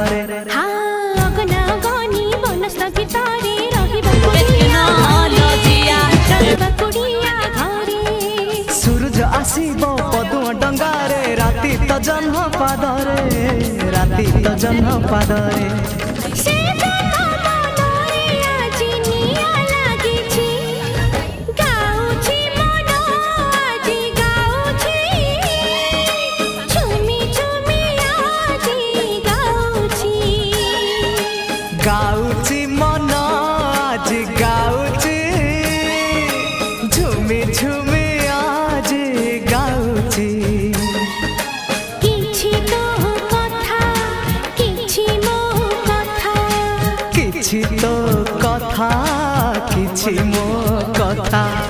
पादरे सूरज आसीबो पदुआ डंगारे राति तो जन्म पादरे राति तो जन्म पादरे गाउची मन आज गाउची झुमी झुमी आज गाउची किछि तो कथा किछि मो कथा किछि तो कथा किछि मो कथा।